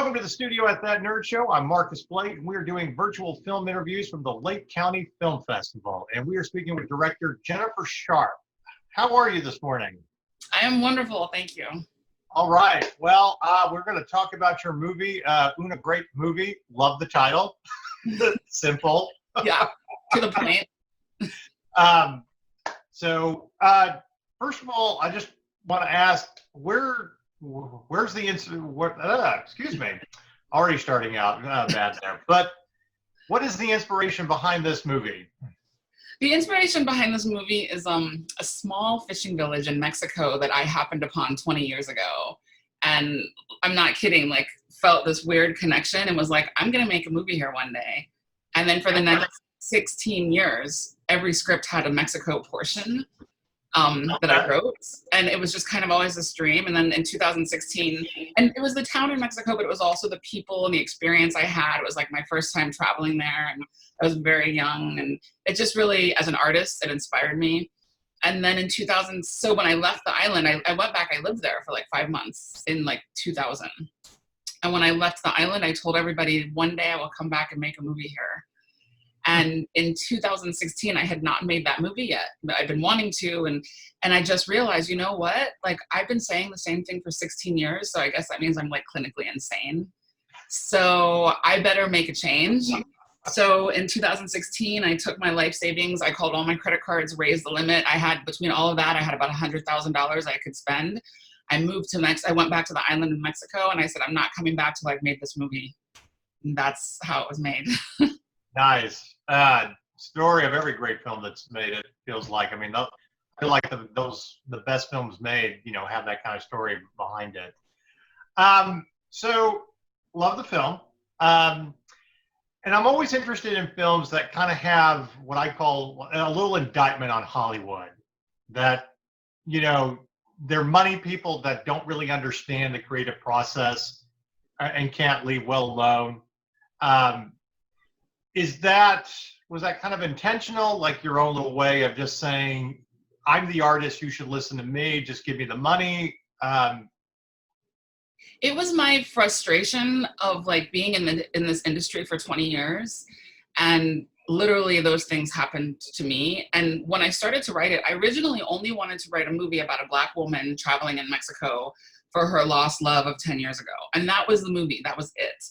Welcome to the studio at That Nerd Show. I'm Marcus Blake, and we are doing virtual film interviews from the Lake County Film Festival. And we are speaking with director Jennifer Sharp. How are you this morning? I am wonderful, thank you. All right. Well, we're going to talk about your movie, Una Great Movie. Love the title. Simple. Yeah, to the point. First of all, I just want to ask, where's the incident? Excuse me, already starting out bad there. But what is the inspiration behind this movie? The inspiration behind this movie is a small fishing village in Mexico that I happened upon 20 years ago. And I'm not kidding, like felt this weird connection and was like, I'm gonna make a movie here one day. And then for the next 16 years, every script had a Mexico portion that I wrote. And it was just kind of always this dream. And then in 2016, and it was the town in Mexico, but it was also the people and the experience I had. It was like my first time traveling there, and I was very young. And it just really, as an artist, it inspired me. And then in 2000, so when I left the island, I went back, I lived there for like 5 months in like 2000. And when I left the island, I told everybody, one day I will come back and make a movie here. And in 2016, I had not made that movie yet, but I've been wanting to. And I just realized, you know what? Like, I've been saying the same thing for 16 years. So I guess that means I'm like clinically insane. So I better make a change. So in 2016, I took my life savings. I called all my credit cards, raised the limit. I had, between all of that, I had about $100,000 I could spend. I moved to I went back to the island in Mexico, and I said, I'm not coming back till I've made this movie. And that's how it was made. Nice. Story of every great film that's made, it feels like. I mean, I feel like the best films made, you know, have that kind of story behind it. So love the film. And I'm always interested in films that kind of have what I call a little indictment on Hollywood. That, you know, they're money people that don't really understand the creative process and can't leave well alone. Was that kind of intentional, like your own little way of just saying, I'm the artist, you should listen to me, just give me the money? It was my frustration of like being in this industry for 20 years. And literally those things happened to me. And when I started to write it, I originally only wanted to write a movie about a Black woman traveling in Mexico for her lost love of 10 years ago. And that was the movie, that was it.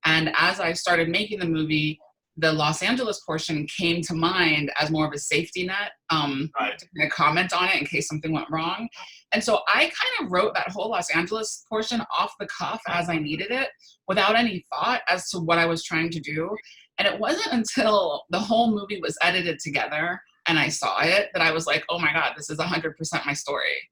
And as I started making the movie, the Los Angeles portion came to mind as more of a safety net to kind of comment on it in case something went wrong. And so I kind of wrote that whole Los Angeles portion off the cuff as I needed it, without any thought as to what I was trying to do. And it wasn't until the whole movie was edited together and I saw it that I was like, oh my God, this is 100% my story.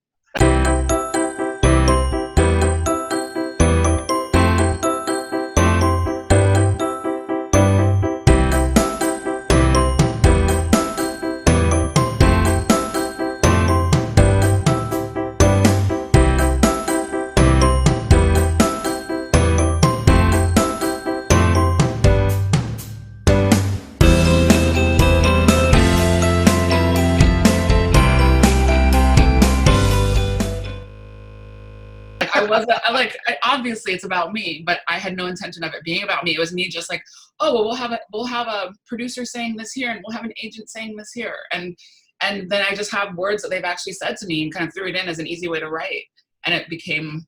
Obviously it's about me, but I had no intention of it being about me. It was me just like, oh, well, we'll have a producer saying this here, and we'll have an agent saying this here. And then I just have words that they've actually said to me and kind of threw it in as an easy way to write. And it became,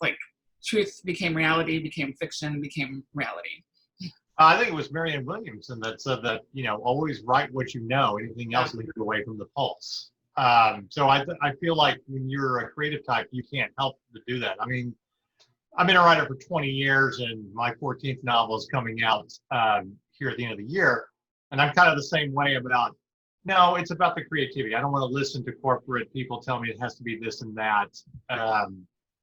like truth became reality, became fiction, became reality. I think it was Marianne Williamson that said that, you know, always write what you know, anything else leaves you away from the pulse. So I feel like when you're a creative type, you can't help to do that. I mean, I've been a writer for 20 years, and my 14th novel is coming out here at the end of the year. And I'm kind of the same way about, no, it's about the creativity. I don't want to listen to corporate people tell me it has to be this and that,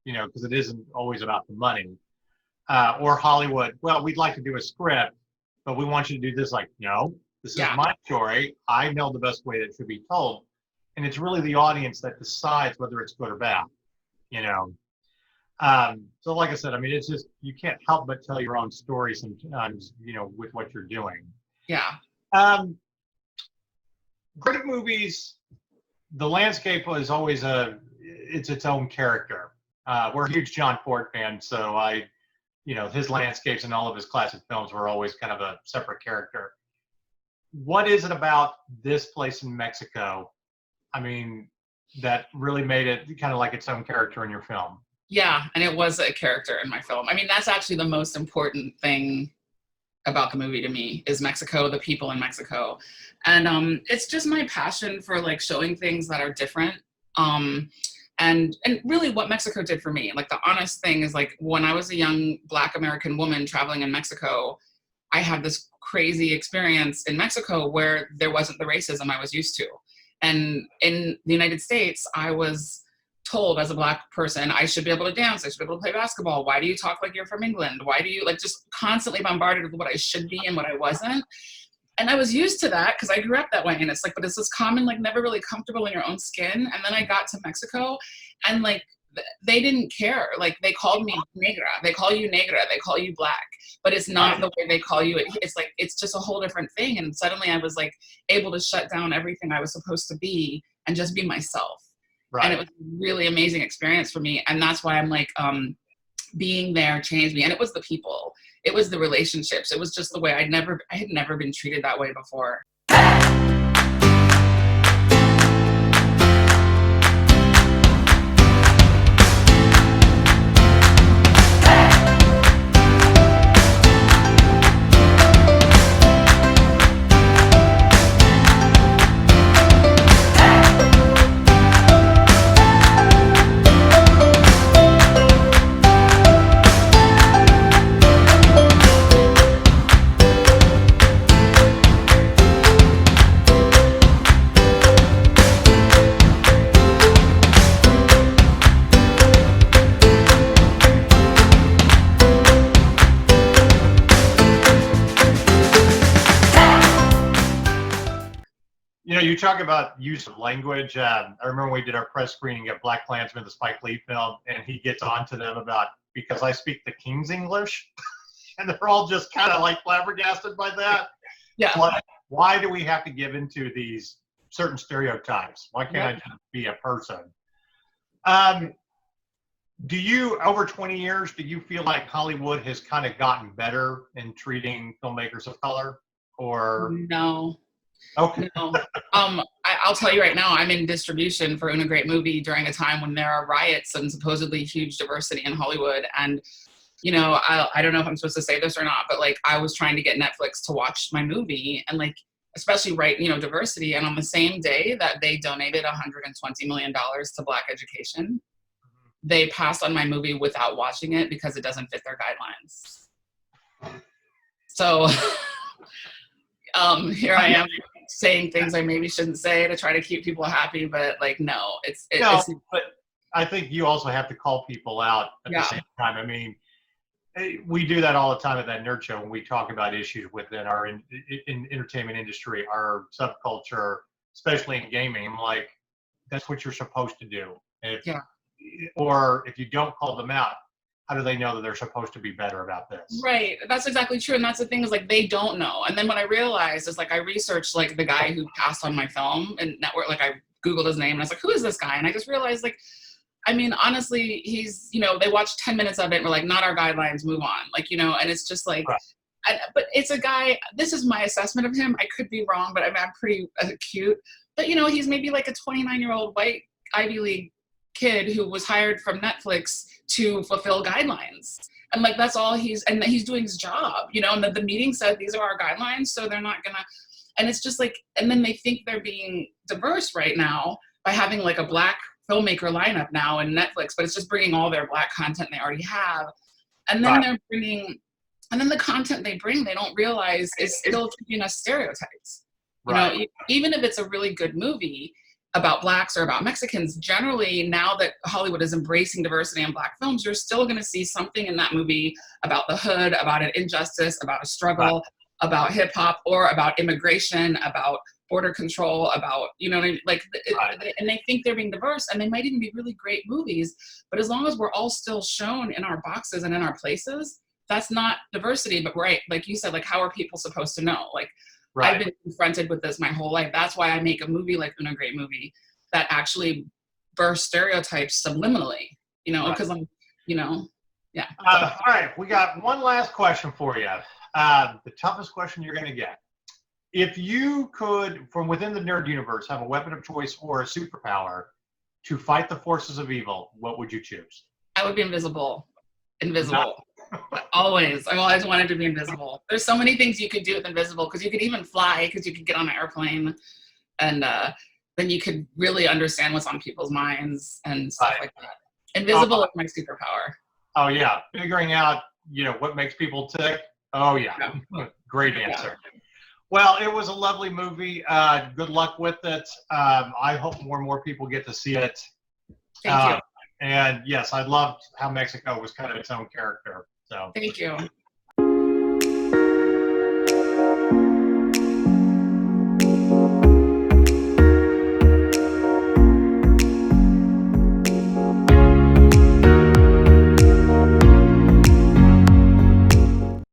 you know, because it isn't always about the money. Or Hollywood, well, we'd like to do a script, but we want you to do this. Like, no, this is my story. I know the best way that it should be told. And it's really the audience that decides whether it's good or bad, you know. So like I said, I mean, it's just, you can't help but tell your own story sometimes, you know, with what you're doing. Yeah. Great movies, the landscape is always it's its own character. We're a huge John Ford fans, so I his landscapes in all of his classic films were always kind of a separate character. What is it about this place in Mexico, I mean, that really made it kind of like its own character in your film? Yeah, and it was a character in my film. I mean, that's actually the most important thing about the movie to me, is Mexico, the people in Mexico. And it's just my passion for like showing things that are different. And really what Mexico did for me, like the honest thing is, like when I was a young Black American woman traveling in Mexico, I had this crazy experience in Mexico where there wasn't the racism I was used to. And in the United States, I was told as a Black person, I should be able to dance, I should be able to play basketball. Why do you talk like you're from England? Why do you, like, just constantly bombarded with what I should be and what I wasn't? And I was used to that because I grew up that way. And it's like, but it's this common, like never really comfortable in your own skin. And then I got to Mexico and like, they didn't care. Like they called me negra. They call you negra. They call you Black, but it's not the way they call you. It's like, it's just a whole different thing. And suddenly I was like able to shut down everything I was supposed to be and just be myself. Right. And it was a really amazing experience for me. And that's why I'm like, being there changed me. And it was the people, it was the relationships. It was just the way I had never been treated that way before. You talk about use of language. I remember when we did our press screening of Black Klansman, the Spike Lee film, and he gets on to them about, because I speak the King's English, and they're all just kind of like flabbergasted by that. Yeah. Why do we have to give into these certain stereotypes? Why can't I just be a person? Do you, over 20 years, do you feel like Hollywood has kind of gotten better in treating filmmakers of color, or? No. Okay. No. I'll tell you right now, I'm in distribution for Una Great Movie during a time when there are riots and supposedly huge diversity in Hollywood. And, I don't know if I'm supposed to say this or not, but like I was trying to get Netflix to watch my movie and like, especially diversity. And on the same day that they donated $120 million to Black education, they passed on my movie without watching it because it doesn't fit their guidelines. So here I am saying things I maybe shouldn't say to try to keep people happy, but like, no, it's but I think you also have to call people out at the same time. I mean, we do that all the time at that nerd show when we talk about issues within our in entertainment industry, our subculture, especially in gaming. I'm like, that's what you're supposed to do. Or if you don't call them out, how do they know that they're supposed to be better about this? Right. That's exactly true. And that's the thing, is like, they don't know. And then what I realized is like, I researched like the guy who passed on my film and network, like I Googled his name and I was like, who is this guy? And I just realized like, I mean, honestly, he's, they watched 10 minutes of it and were like, not our guidelines, move on. Like, and it's just like, but it's a guy, this is my assessment of him. I could be wrong, but I'm pretty acute. But, he's maybe like a 29-year-old white Ivy League kid who was hired from Netflix to fulfill guidelines. And like, that's all he's doing his job, and the meeting said, these are our guidelines. So they're not gonna, and it's just like, and then they think they're being diverse right now by having like a Black filmmaker lineup now in Netflix, but it's just bringing all their Black content they already have. And then they're bringing, and then the content they bring, they don't realize is still keeping us stereotypes. Even if it's a really good movie about Blacks or about Mexicans, generally now that Hollywood is embracing diversity in Black films, you're still going to see something in that movie about the hood, about an injustice, about a struggle, about hip hop, or about immigration, about border control, about, like, and they think they're being diverse, and they might even be really great movies, but as long as we're all still shown in our boxes and in our places, that's not diversity. But like you said, like, how are people supposed to know? Like, I've been confronted with this my whole life. That's why I make a movie like Una Great Movie that actually bursts stereotypes subliminally, because I'm, Yeah. All right, we got one last question for you. The toughest question you're going to get. If you could, from within the nerd universe, have a weapon of choice or a superpower to fight the forces of evil, what would you choose? I would be invisible. Invisible. Always. I've always wanted to be invisible. There's so many things you could do with invisible, because you could even fly, because you could get on an airplane, and then you could really understand what's on people's minds and stuff like that. Invisible is my superpower. Oh yeah, figuring out what makes people tick. Oh yeah, great answer. Well, it was a lovely movie. Good luck with it. I hope more and more people get to see it. Thank you. And yes, I loved how Mexico was kind of its own character. So thank you.